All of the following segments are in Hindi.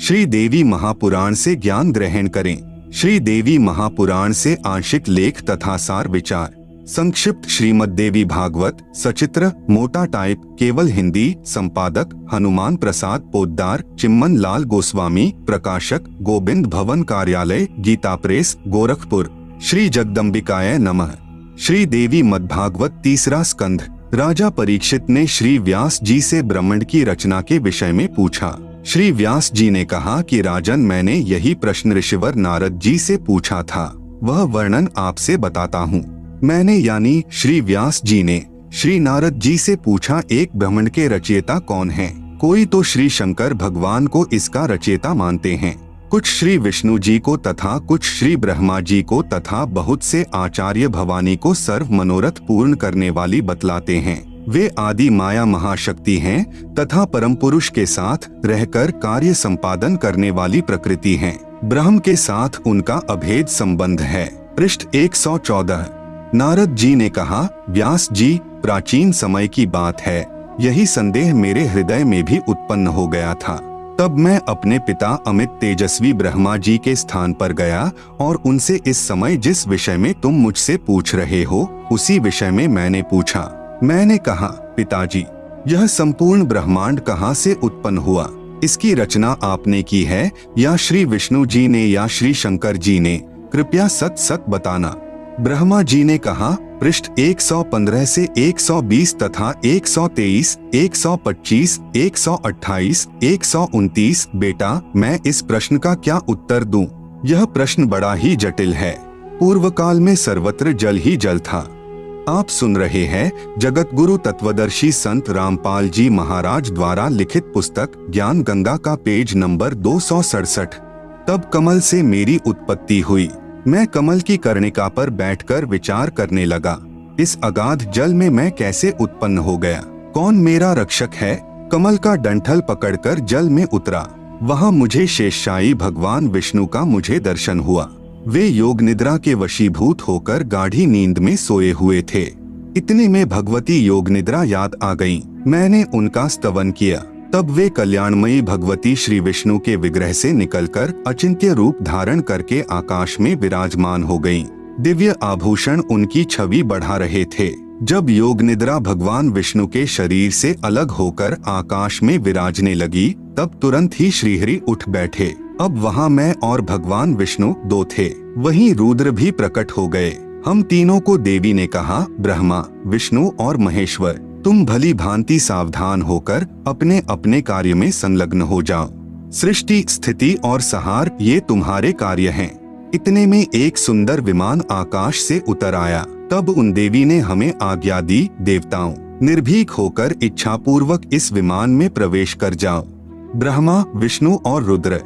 श्री देवी महापुराण से ज्ञान ग्रहण करें। श्री देवी महापुराण से आंशिक लेख तथा सार विचार। संक्षिप्त श्रीमद् देवी भागवत सचित्र मोटा टाइप केवल हिंदी। संपादक हनुमान प्रसाद पोद्दार, चिम्मन लाल गोस्वामी। प्रकाशक गोविंद भवन कार्यालय, गीता प्रेस, गोरखपुर। श्री जगदम्बिकाय नमः। श्री देवी मद्भागवत तीसरा स्कंध। राजा परीक्षित ने श्री व्यास जी से ब्रह्मांड की रचना के विषय में पूछा। श्री व्यास जी ने कहा कि राजन, मैंने यही प्रश्न ऋषिवर नारद जी से पूछा था, वह वर्णन आपसे बताता हूँ। मैंने यानी श्री व्यास जी ने श्री नारद जी से पूछा, एक ब्रह्मांड के रचयिता कौन है? कोई तो श्री शंकर भगवान को इसका रचयिता मानते हैं, कुछ श्री विष्णु जी को तथा कुछ श्री ब्रह्मा जी को तथा बहुत से आचार्य भवानी को सर्व मनोरथ पूर्ण करने वाली बतलाते हैं। वे आदि माया महाशक्ति हैं तथा परम पुरुष के साथ रहकर कार्य संपादन करने वाली प्रकृति हैं। ब्रह्म के साथ उनका अभेद संबंध है। पृष्ठ 114। नारद जी ने कहा, व्यास जी, प्राचीन समय की बात है, यही संदेह मेरे हृदय में भी उत्पन्न हो गया था। तब मैं अपने पिता अमित तेजस्वी ब्रह्मा जी के स्थान पर गया और उनसे इस समय जिस विषय में तुम मुझसे पूछ रहे हो उसी विषय में मैंने पूछा। मैंने कहा, पिताजी, यह संपूर्ण ब्रह्मांड कहाँ से उत्पन्न हुआ? इसकी रचना आपने की है या श्री विष्णु जी ने या श्री शंकर जी ने? कृपया सच सच बताना। ब्रह्मा जी ने कहा, पृष्ठ 115 से 120 तथा 123, 125, 128, 129। बेटा, मैं इस प्रश्न का क्या उत्तर दूं? यह प्रश्न बड़ा ही जटिल है। पूर्व काल में सर्वत्र जल ही जल था। आप सुन रहे हैं जगत गुरु तत्वदर्शी संत रामपाल जी महाराज द्वारा लिखित पुस्तक ज्ञान गंगा का पेज नंबर 267। तब कमल से मेरी उत्पत्ति हुई। मैं कमल की कर्णिका पर बैठकर विचार करने लगा, इस अगाध जल में मैं कैसे उत्पन्न हो गया? कौन मेरा रक्षक है? कमल का डंठल पकड़कर जल में उतरा। वहां मुझे शेषशायी भगवान विष्णु का मुझे दर्शन हुआ। वे योग निद्रा के वशीभूत होकर गाढ़ी नींद में सोए हुए थे। इतने में भगवती योग निद्रा याद आ गईं। मैंने उनका स्तवन किया। तब वे कल्याणमयी भगवती श्री विष्णु के विग्रह से निकलकर अचिंत्य रूप धारण करके आकाश में विराजमान हो गईं। दिव्य आभूषण उनकी छवि बढ़ा रहे थे। जब योग निद्रा भगवान विष्णु के शरीर से अलग होकर आकाश में विराजने लगी, तब तुरंत ही श्रीहरि उठ बैठे। अब वहाँ मैं और भगवान विष्णु दो थे। वहीं रुद्र भी प्रकट हो गए। हम तीनों को देवी ने कहा, ब्रह्मा, विष्णु और महेश्वर, तुम भली भांति सावधान होकर अपने अपने कार्य में संलग्न हो जाओ। सृष्टि, स्थिति और संहार ये तुम्हारे कार्य हैं। इतने में एक सुंदर विमान आकाश से उतर आया। तब उन देवी ने हमें आज्ञा दी, देवताओं, निर्भीक होकर इच्छा पूर्वक इस विमान में प्रवेश कर जाओ। ब्रह्मा, विष्णु और रुद्र,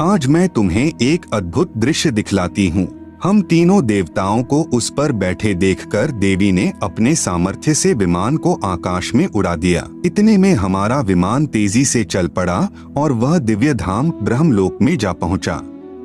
आज मैं तुम्हें एक अद्भुत दृश्य दिखलाती हूँ। हम तीनों देवताओं को उस पर बैठे देखकर देवी ने अपने सामर्थ्य से विमान को आकाश में उड़ा दिया। इतने में हमारा विमान तेजी से चल पड़ा और वह दिव्य धाम ब्रह्मलोक में जा पहुंचा।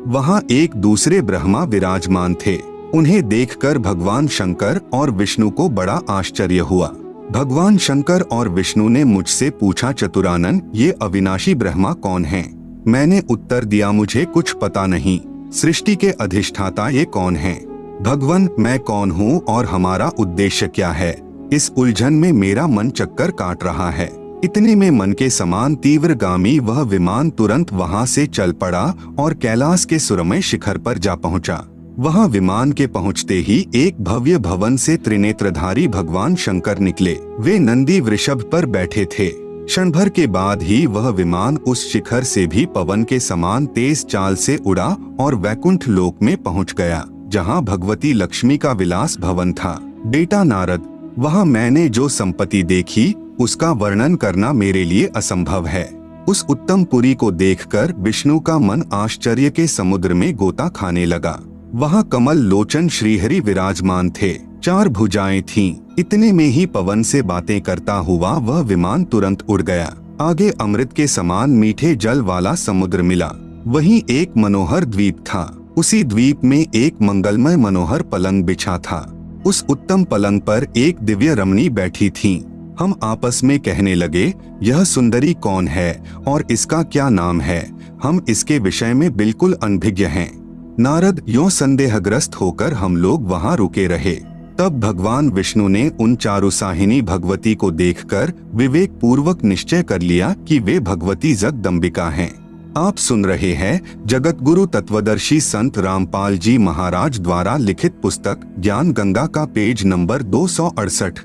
वहां एक दूसरे ब्रह्मा विराजमान थे। उन्हें देखकर भगवान शंकर और विष्णु को बड़ा आश्चर्य हुआ। भगवान शंकर और विष्णु ने मुझसे पूछा, चतुरानन, ये अविनाशी ब्रह्मा कौन हैं? मैंने उत्तर दिया, मुझे कुछ पता नहीं। सृष्टि के अधिष्ठाता ये कौन हैं? भगवान, मैं कौन हूँ और हमारा उद्देश्य क्या है? इस उलझन में मेरा मन चक्कर काट रहा है। इतने में मन के समान तीव्रगामी वह विमान तुरंत वहां से चल पड़ा और कैलाश के सुरमय शिखर पर जा पहुंचा। वहां विमान के पहुंचते ही एक भव्य भवन से त्रिनेत्रधारी भगवान शंकर निकले। वे नंदी वृषभ पर बैठे थे। क्षण भर के बाद ही वह विमान उस शिखर से भी पवन के समान तेज चाल से उड़ा और वैकुंठ लोक में पहुंच गया, जहां भगवती लक्ष्मी का विलास भवन था। बेटा नारद, वहां मैंने जो संपत्ति देखी उसका वर्णन करना मेरे लिए असंभव है। उस उत्तम पुरी को देखकर विष्णु का मन आश्चर्य के समुद्र में गोता खाने लगा। वहां कमल लोचन श्रीहरि विराजमान थे। 4 भुजाएं थीं। इतने में ही पवन से बातें करता हुआ वह विमान तुरंत उड़ गया। आगे अमृत के समान मीठे जल वाला समुद्र मिला। वहीं एक मनोहर द्वीप था। उसी द्वीप में एक मंगलमय मनोहर पलंग बिछा था। उस उत्तम पलंग पर एक दिव्य रमणी बैठी थी। हम आपस में कहने लगे, यह सुंदरी कौन है और इसका क्या नाम है? हम इसके विषय में बिल्कुल अनभिज्ञ हैं। नारद यों संदेहग्रस्त होकर हम लोग वहां रुके रहे। तब भगवान विष्णु ने उन चारुसाहिनी भगवती को देखकर विवेक पूर्वक निश्चय कर लिया कि वे भगवती जगदम्बिका हैं। आप सुन रहे हैं जगत गुरु तत्वदर्शी संत रामपाल जी महाराज द्वारा लिखित पुस्तक ज्ञान गंगा का पेज नंबर 268।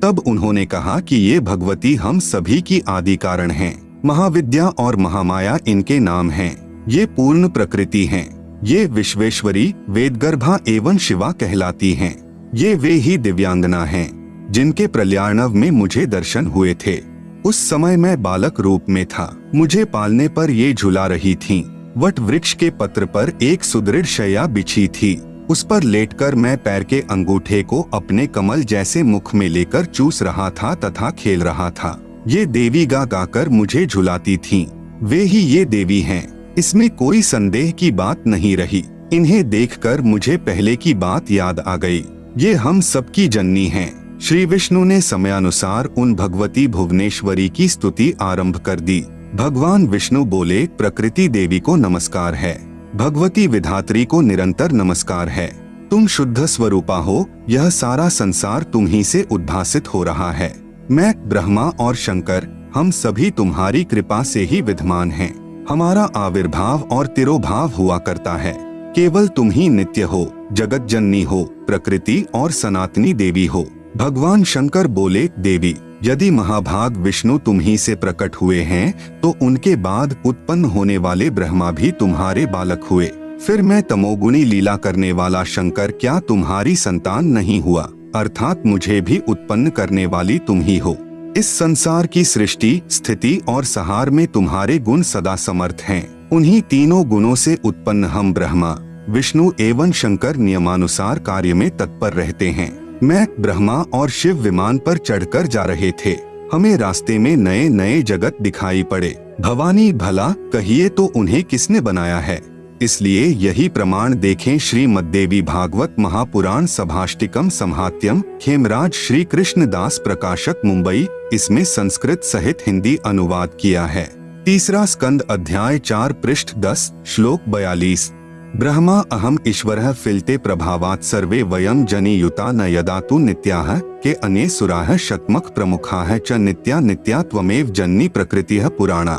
तब उन्होंने कहा कि ये भगवती हम सभी की आदि कारण हैं। महाविद्या और महामाया इनके नाम हैं। ये पूर्ण प्रकृति हैं। ये विश्वेश्वरी, वेदगर्भा एवं शिवा कहलाती हैं। ये वे ही दिव्यांगना हैं जिनके प्रलयार्णव में मुझे दर्शन हुए थे। उस समय मैं बालक रूप में था। मुझे पालने पर ये झुला रही थीं। वट वृक्ष के पत्र पर एक सुदृढ़ शैया बिछी थी। उस पर लेटकर मैं पैर के अंगूठे को अपने कमल जैसे मुख में लेकर चूस रहा था तथा खेल रहा था। ये देवी गा गाकर मुझे झुलाती थीं। वे ही ये देवी हैं। इसमें कोई संदेह की बात नहीं रही। इन्हें देखकर मुझे पहले की बात याद आ गई। ये हम सबकी जननी हैं। श्री विष्णु ने समयानुसार उन भगवती भुवनेश्वरी की स्तुति आरंभ कर दी। भगवान विष्णु बोले, प्रकृति देवी को नमस्कार है, भगवती विधात्री को निरंतर नमस्कार है। तुम शुद्ध स्वरूपा हो। यह सारा संसार तुम ही से उद्भासित हो रहा है। मैं, ब्रह्मा और शंकर, हम सभी तुम्हारी कृपा से ही विद्यमान हैं। हमारा आविर्भाव और तिरोभाव हुआ करता है। केवल तुम ही नित्य हो, जगत जननी हो, प्रकृति और सनातनी देवी हो। भगवान शंकर बोले, देवी, यदि महाभाग विष्णु तुम ही से प्रकट हुए हैं तो उनके बाद उत्पन्न होने वाले ब्रह्मा भी तुम्हारे बालक हुए। फिर मैं तमोगुणी लीला करने वाला शंकर क्या तुम्हारी संतान नहीं हुआ? अर्थात मुझे भी उत्पन्न करने वाली तुम ही हो। इस संसार की सृष्टि, स्थिति और संहार में तुम्हारे गुण सदा समर्थ हैं। उन्हीं तीनों गुणों से उत्पन्न हम ब्रह्मा, विष्णु एवं शंकर नियमानुसार कार्य में तत्पर रहते हैं। मैं, ब्रह्मा और शिव विमान पर चढ़कर जा रहे थे। हमें रास्ते में नए नए जगत दिखाई पड़े। भवानी, भला कहिए तो उन्हें किसने बनाया है? इसलिए यही प्रमाण देखें। श्रीमद्देवी भागवत महापुराण सभाष्टिकम संहात्यम, खेमराज श्री कृष्णदास प्रकाशक, मुंबई। इसमें संस्कृत सहित हिंदी अनुवाद किया है। तीसरा स्कंद अध्याय 4 पृष्ठ 10 श्लोक 42। ब्रह्मा अहम ईश्वरः फिलते प्रभावात् सर्वे वयं जनियुता न यदा तु नित्याः के अन्ये सुराः शतमख प्रमुखाः च नित्या नित्या त्वमेव जननी प्रकृतिः पुराणा।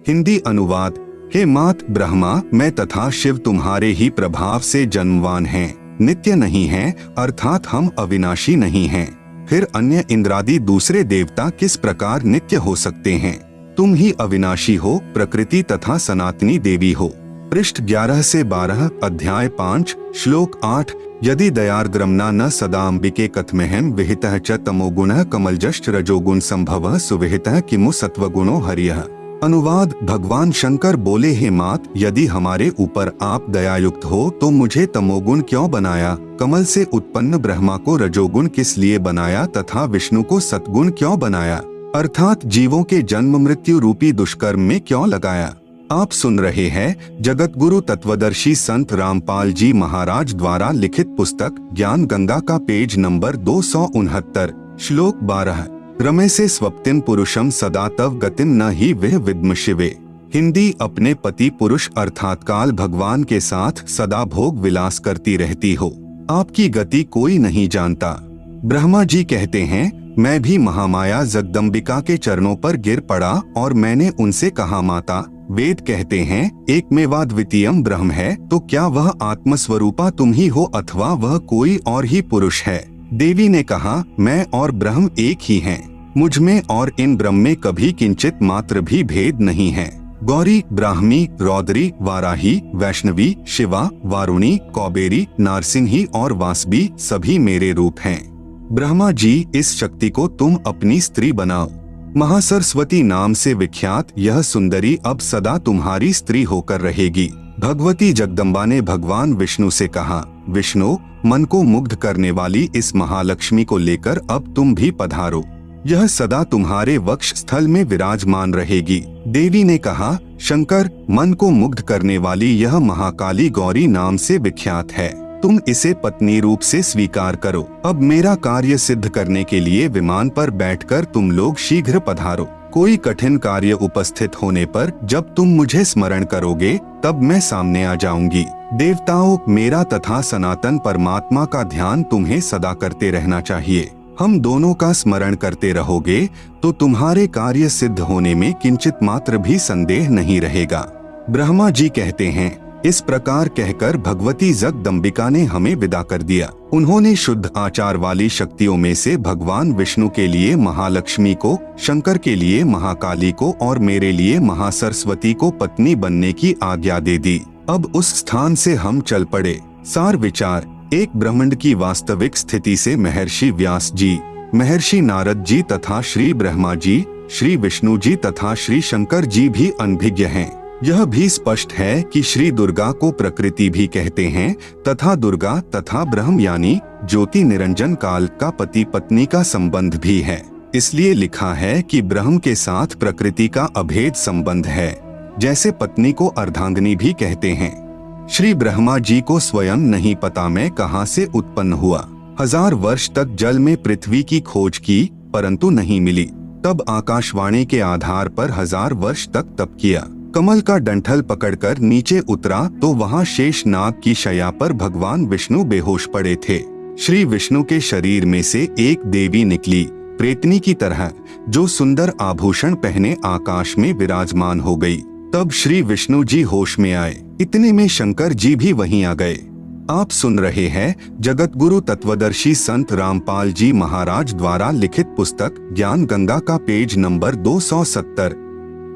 हिंदी अनुवाद। हे मात ब्रह्मा, मैं तथा शिव तुम्हारे ही प्रभाव से जन्मवान हैं, नित्य नहीं हैं, अर्थात हम अविनाशी नहीं हैं। फिर अन्य इंद्रादि दूसरे देवता किस प्रकार नित्य हो सकते हैं? तुम ही अविनाशी हो, प्रकृति तथा सनातनी देवी हो। पृष्ठ 11 से 12 अध्याय 5 श्लोक 8। यदि दयार्द्रम्ना न सदाम्बिके कथमेहम विहितः च तमोगुणः कमलजश्च रजोगुण संभवः सुविहितः किमु सत्वगुणो हरियः। अनुवाद। भगवान शंकर बोले, हे मात, यदि हमारे ऊपर आप दयायुक्त हो तो मुझे तमोगुण क्यों बनाया? कमल से उत्पन्न ब्रह्मा को रजोगुण किस लिए बनाया तथा विष्णु को सत्गुण क्यों बनाया? अर्थात जीवों के जन्म मृत्यु रूपी दुष्कर्म में क्यों लगाया? आप सुन रहे हैं जगत गुरु तत्वदर्शी संत रामपाल जी महाराज द्वारा लिखित पुस्तक ज्ञान गंगा का पेज नंबर 269 श्लोक 12। रमे से स्वप्तिम पुरुषम सदा तव गतिम न ही वह विद्म शिवे। हिंदी। अपने पति पुरुष अर्थात काल भगवान के साथ सदा भोग विलास करती रहती हो, आपकी गति कोई नहीं जानता। ब्रह्मा जी कहते हैं, मैं भी महामाया जगदम्बिका के चरणों पर गिर पड़ा और मैंने उनसे कहा, माता, वेद कहते हैं एकमेवाद्वितीयम ब्रह्म है, तो क्या वह आत्मस्वरूपा तुम ही हो अथवा वह कोई और ही पुरुष है? देवी ने कहा, मैं और ब्रह्म एक ही हैं। मुझ में और इन ब्रह्म में कभी किंचित मात्र भी भेद नहीं है। गौरी, ब्राह्मी, रौद्री, वाराही, वैष्णवी, शिवा, वारुणी, कौबेरी, नारसिंही और वासबी सभी मेरे रूप हैं। ब्रह्मा जी, इस शक्ति को तुम अपनी स्त्री बनाओ। महासरस्वती नाम से विख्यात यह सुंदरी अब सदा तुम्हारी स्त्री होकर रहेगी। भगवती जगदम्बा ने भगवान विष्णु से कहा, विष्णु, मन को मुग्ध करने वाली इस महालक्ष्मी को लेकर अब तुम भी पधारो। यह सदा तुम्हारे वक्ष स्थल में विराजमान रहेगी। देवी ने कहा, शंकर, मन को मुग्ध करने वाली यह महाकाली गौरी नाम से विख्यात है। तुम इसे पत्नी रूप से स्वीकार करो। अब मेरा कार्य सिद्ध करने के लिए विमान पर बैठकर तुम लोग शीघ्र पधारो। कोई कठिन कार्य उपस्थित होने पर जब तुम मुझे स्मरण करोगे तब मैं सामने आ जाऊंगी। देवताओं, मेरा तथा सनातन परमात्मा का ध्यान तुम्हें सदा करते रहना चाहिए। हम दोनों का स्मरण करते रहोगे तो तुम्हारे कार्य सिद्ध होने में किंचित मात्र भी संदेह नहीं रहेगा। ब्रह्मा जी कहते हैं, इस प्रकार कहकर भगवती जगदम्बिका ने हमें विदा कर दिया। उन्होंने शुद्ध आचार वाली शक्तियों में से भगवान विष्णु के लिए महालक्ष्मी को, शंकर के लिए महाकाली को और मेरे लिए महासरस्वती को पत्नी बनने की आज्ञा दे दी। अब उस स्थान से हम चल पड़े। सार विचार: एक ब्रह्मांड की वास्तविक स्थिति से महर्षि व्यास जी, महर्षि नारद जी तथा श्री ब्रह्मा जी, श्री विष्णु जी तथा श्री शंकर जी भी अनभिज्ञ हैं। यह भी स्पष्ट है कि श्री दुर्गा को प्रकृति भी कहते हैं तथा दुर्गा तथा ब्रह्म यानी ज्योति निरंजन काल का पति पत्नी का संबंध भी है। इसलिए लिखा है कि ब्रह्म के साथ प्रकृति का अभेद संबंध है। जैसे पत्नी को अर्धांगिनी भी कहते हैं। श्री ब्रह्मा जी को स्वयं नहीं पता मैं कहां से उत्पन्न हुआ। 1000 वर्ष तक जल में पृथ्वी की खोज की परंतु नहीं मिली। तब आकाशवाणी के आधार पर 1000 वर्ष तक तप किया। कमल का डंठल पकड़कर नीचे उतरा तो वहां शेष नाग की शैया पर भगवान विष्णु बेहोश पड़े थे। श्री विष्णु के शरीर में से एक देवी निकली, प्रेतनी की तरह, जो सुंदर आभूषण पहने आकाश में विराजमान हो गई। तब श्री विष्णु जी होश में आए। इतने में शंकर जी भी वहीं आ गए। आप सुन रहे हैं जगत गुरु तत्वदर्शी संत रामपाल जी महाराज द्वारा लिखित पुस्तक ज्ञान गंगा का पेज नंबर 270।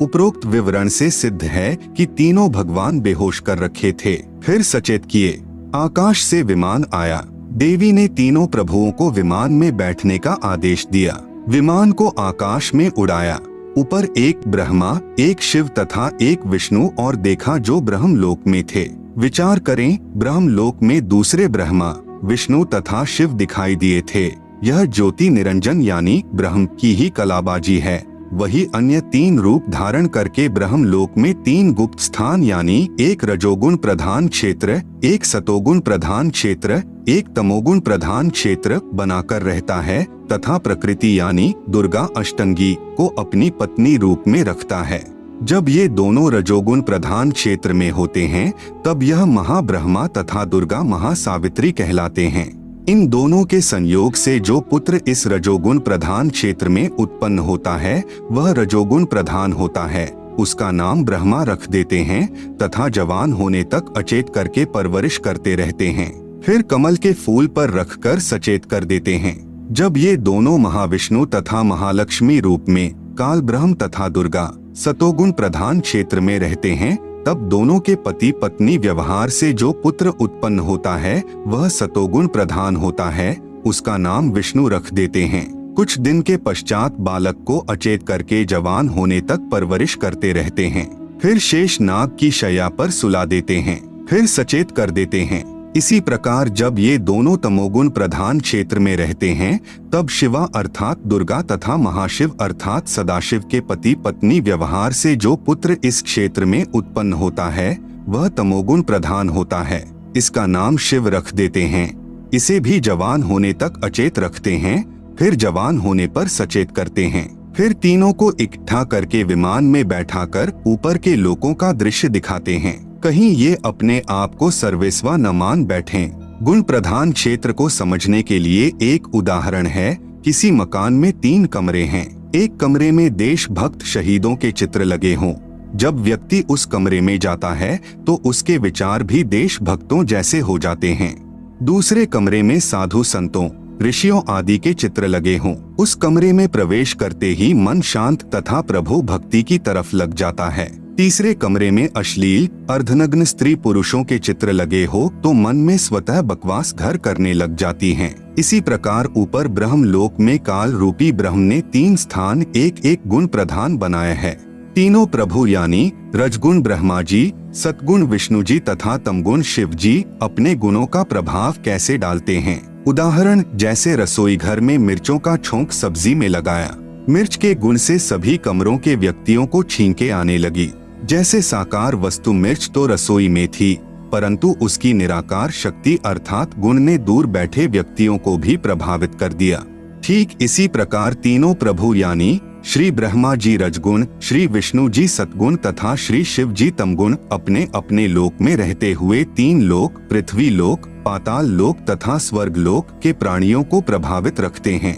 उपरोक्त विवरण से सिद्ध है कि तीनों भगवान बेहोश कर रखे थे, फिर सचेत किए। आकाश से विमान आया। देवी ने तीनों प्रभुओं को विमान में बैठने का आदेश दिया। विमान को आकाश में उड़ाया। ऊपर एक ब्रह्मा, एक शिव तथा एक विष्णु और देखा जो ब्रह्मलोक में थे। विचार करें, ब्रह्मलोक में दूसरे ब्रह्मा, विष्णु तथा शिव दिखाई दिए थे। यह ज्योति निरंजन यानी ब्रह्म की ही कलाबाजी है। वही अन्य 3 रूप धारण करके ब्रह्मलोक में 3 गुप्त स्थान यानी एक रजोगुण प्रधान क्षेत्र, एक सतोगुण प्रधान क्षेत्र, एक तमोगुण प्रधान क्षेत्र बनाकर रहता है तथा प्रकृति यानी दुर्गा अष्टंगी को अपनी पत्नी रूप में रखता है। जब ये दोनों रजोगुण प्रधान क्षेत्र में होते हैं तब यह महाब्रह्मा तथा दुर्गा महासावित्री कहलाते हैं। इन दोनों के संयोग से जो पुत्र इस रजोगुण प्रधान क्षेत्र में उत्पन्न होता है वह रजोगुण प्रधान होता है। उसका नाम ब्रह्मा रख देते हैं तथा जवान होने तक अचेत करके परवरिश करते रहते हैं। फिर कमल के फूल पर रखकर सचेत कर देते हैं। जब ये दोनों महाविष्णु तथा महालक्ष्मी रूप में काल ब्रह्म तथा दुर्गा सतोगुण प्रधान क्षेत्र में रहते हैं तब दोनों के पति पत्नी व्यवहार से जो पुत्र उत्पन्न होता है वह सतोगुण प्रधान होता है। उसका नाम विष्णु रख देते हैं। कुछ दिन के पश्चात बालक को अचेत करके जवान होने तक परवरिश करते रहते हैं। फिर शेष नाग की शैया पर सुला देते हैं, फिर सचेत कर देते हैं। इसी प्रकार जब ये दोनों तमोगुण प्रधान क्षेत्र में रहते हैं तब शिवा अर्थात दुर्गा तथा महाशिव अर्थात सदाशिव के पति पत्नी व्यवहार से जो पुत्र इस क्षेत्र में उत्पन्न होता है वह तमोगुण प्रधान होता है। इसका नाम शिव रख देते हैं। इसे भी जवान होने तक अचेत रखते हैं, फिर जवान होने पर सचेत करते हैं। फिर तीनों को इकट्ठा करके विमान में बैठाकर ऊपर के लोकों का दृश्य दिखाते हैं। कहीं ये अपने आप को सर्वेस्वा न मान बैठें। गुण प्रधान क्षेत्र को समझने के लिए एक उदाहरण है। किसी मकान में 3 कमरे हैं। एक कमरे में देशभक्त शहीदों के चित्र लगे हों। जब व्यक्ति उस कमरे में जाता है तो उसके विचार भी देशभक्तों जैसे हो जाते हैं। दूसरे कमरे में साधु संतों ऋषियों आदि के चित्र लगे हों। उस कमरे में प्रवेश करते ही मन शांत तथा प्रभु भक्ति की तरफ लग जाता है। तीसरे कमरे में अश्लील अर्धनग्न स्त्री पुरुषों के चित्र लगे हो तो मन में स्वतः बकवास घर करने लग जाती हैं। इसी प्रकार ऊपर ब्रह्मलोक में काल रूपी ब्रह्म ने 3 स्थान एक एक गुण प्रधान बनाया है। तीनों प्रभु यानी रजगुण ब्रह्मा जी, सतगुण विष्णु जी तथा तमगुण शिव जी अपने गुणों का प्रभाव कैसे डालते हैं। उदाहरण जैसे रसोई घर में मिर्चों का छोंक सब्जी में लगाया। मिर्च के गुण से सभी कमरों के व्यक्तियों को छींके आने लगी। जैसे साकार वस्तु मिर्च तो रसोई में थी परंतु उसकी निराकार शक्ति अर्थात गुण ने दूर बैठे व्यक्तियों को भी प्रभावित कर दिया। ठीक इसी प्रकार तीनों प्रभु यानी श्री ब्रह्मा जी रजगुण, श्री विष्णु जी सतगुण तथा श्री शिव जी तमगुण अपने अपने लोक में रहते हुए तीन लोक, पृथ्वी लोक, पाताल लोक तथा स्वर्ग लोक के प्राणियों को प्रभावित रखते हैं।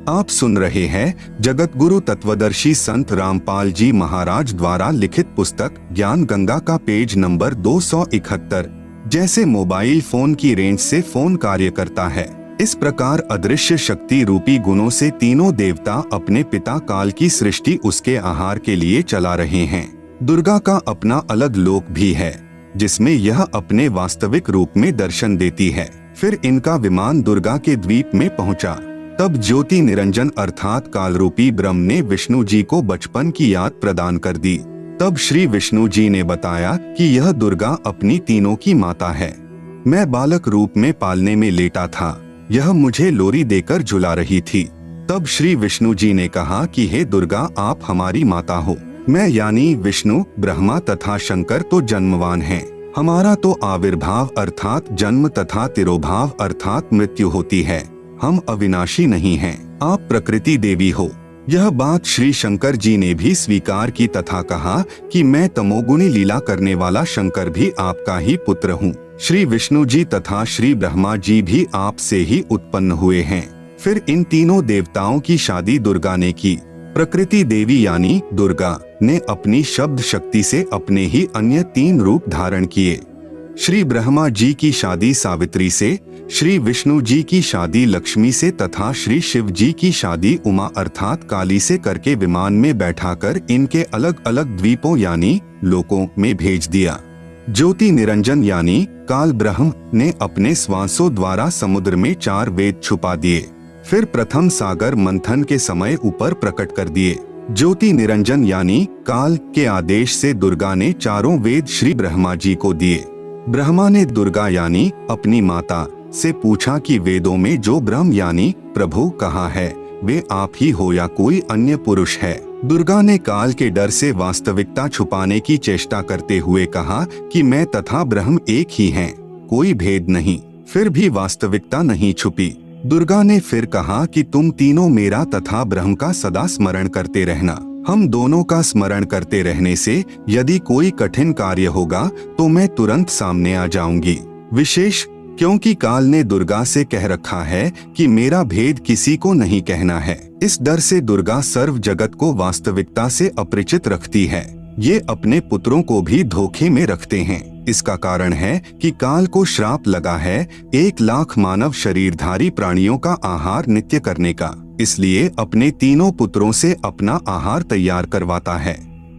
आप सुन रहे हैं जगत गुरु तत्वदर्शी संत रामपाल जी महाराज द्वारा लिखित पुस्तक ज्ञान गंगा का पेज नंबर 271। जैसे मोबाइल फोन की रेंज से फोन कार्य करता है, इस प्रकार अदृश्य शक्ति रूपी गुणों से तीनों देवता अपने पिता काल की सृष्टि उसके आहार के लिए चला रहे हैं। दुर्गा का अपना अलग लोक भी है, जिसमें यह अपने वास्तविक रूप में दर्शन देती है। फिर इनका विमान दुर्गा के द्वीप में पहुंचा। तब ज्योति निरंजन अर्थात काल रूपी ब्रह्म ने विष्णु जी को बचपन की याद प्रदान कर दी। तब श्री विष्णु जी ने बताया कि यह दुर्गा अपनी तीनों की माता है। मैं बालक रूप में पालने में लेटा था, यह मुझे लोरी देकर झुला रही थी। तब श्री विष्णु जी ने कहा कि हे दुर्गा, आप हमारी माता हो। मैं यानी विष्णु, ब्रह्मा तथा शंकर तो जन्मवान हैं। हमारा तो आविर्भाव अर्थात जन्म तथा तिरोभाव अर्थात मृत्यु होती है। हम अविनाशी नहीं हैं। आप प्रकृति देवी हो। यह बात श्री शंकर जी ने भी स्वीकार की तथा कहा कि मैं तमोगुणी लीला करने वाला शंकर भी आपका ही पुत्र हूँ। श्री विष्णु जी तथा श्री ब्रह्मा जी भी आपसे ही उत्पन्न हुए हैं। फिर इन तीनों देवताओं की शादी दुर्गा ने की। प्रकृति देवी यानी दुर्गा ने अपनी शब्द शक्ति से अपने ही अन्य तीन रूप धारण किए। श्री ब्रह्मा जी की शादी सावित्री से, श्री विष्णु जी की शादी लक्ष्मी से तथा श्री शिव जी की शादी उमा अर्थात काली से करके विमान में बैठाकर इनके अलग अलग द्वीपों यानी लोकों में भेज दिया। ज्योति निरंजन यानी काल ब्रह्म ने अपने श्वासों द्वारा समुद्र में 4 वेद छुपा दिए। फिर प्रथम सागर मंथन के समय ऊपर प्रकट कर दिए। ज्योति निरंजन यानी काल के आदेश से दुर्गा ने 4 वेद श्री ब्रह्मा जी को दिए। ब्रह्मा ने दुर्गा यानी अपनी माता से पूछा कि वेदों में जो ब्रह्म यानी प्रभु कहाँ है, वे आप ही हो या कोई अन्य पुरुष है। दुर्गा ने काल के डर से वास्तविकता छुपाने की चेष्टा करते हुए कहा कि मैं तथा ब्रह्म एक ही हैं, कोई भेद नहीं। फिर भी वास्तविकता नहीं छुपी। दुर्गा ने फिर कहा कि तुम तीनों मेरा तथा ब्रह्म का सदा स्मरण करते रहना। हम दोनों का स्मरण करते रहने से यदि कोई कठिन कार्य होगा तो मैं तुरंत सामने आ जाऊंगी। विशेष क्योंकि काल ने दुर्गा से कह रखा है कि मेरा भेद किसी को नहीं कहना है। इस डर से दुर्गा सर्व जगत को वास्तविकता से अपरिचित रखती है। ये अपने पुत्रों को भी धोखे में रखते हैं। इसका कारण है कि काल को श्राप लगा है 1 लाख मानव शरीरधारी प्राणियों का आहार नित्य करने का। इसलिए अपने तीनों पुत्रों से अपना आहार तैयार करवाता है।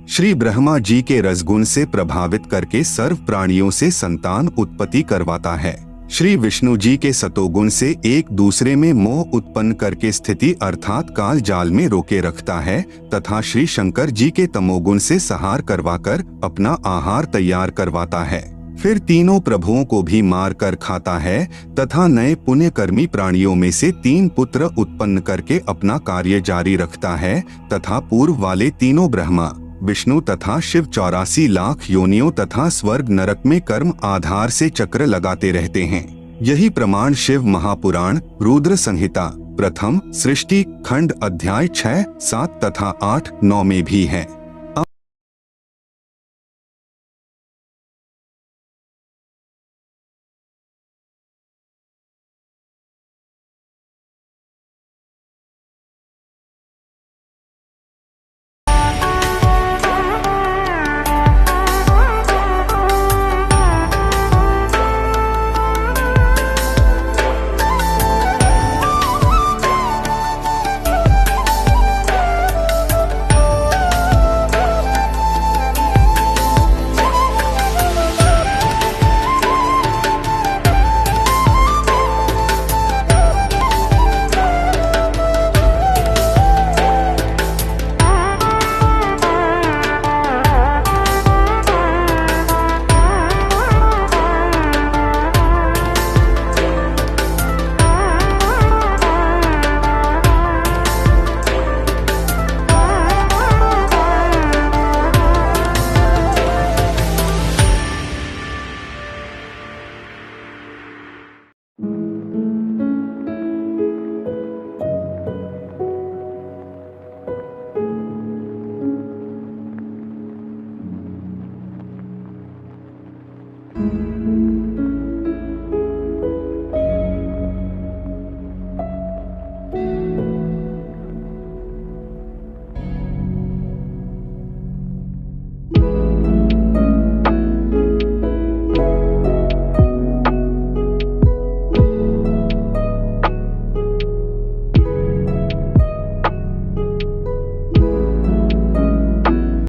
श्री ब्रह्मा जी के रजगुण से प्रभावित करके सर्व प्राणियों से संतान उत्पत्ति करवाता है। श्री विष्णु जी के सतोगुण से एक दूसरे में मोह उत्पन्न करके स्थिति अर्थात काल जाल में रोके रखता है तथा श्री शंकर जी के तमोगुण से सहार करवाकर अपना आहार तैयार करवाता है। फिर तीनों प्रभुओं को भी मार कर खाता है तथा नए पुण्यकर्मी प्राणियों में से 3 पुत्र उत्पन्न करके अपना कार्य जारी रखता है तथा पूर्व वाले तीनों ब्रह्मा, विष्णु तथा शिव 84 लाख योनियों तथा स्वर्ग नरक में कर्म आधार से चक्र लगाते रहते हैं। यही प्रमाण शिव महापुराण रुद्र संहिता प्रथम सृष्टि खंड अध्याय 6, 7 तथा 8, 9 में भी है। नमः।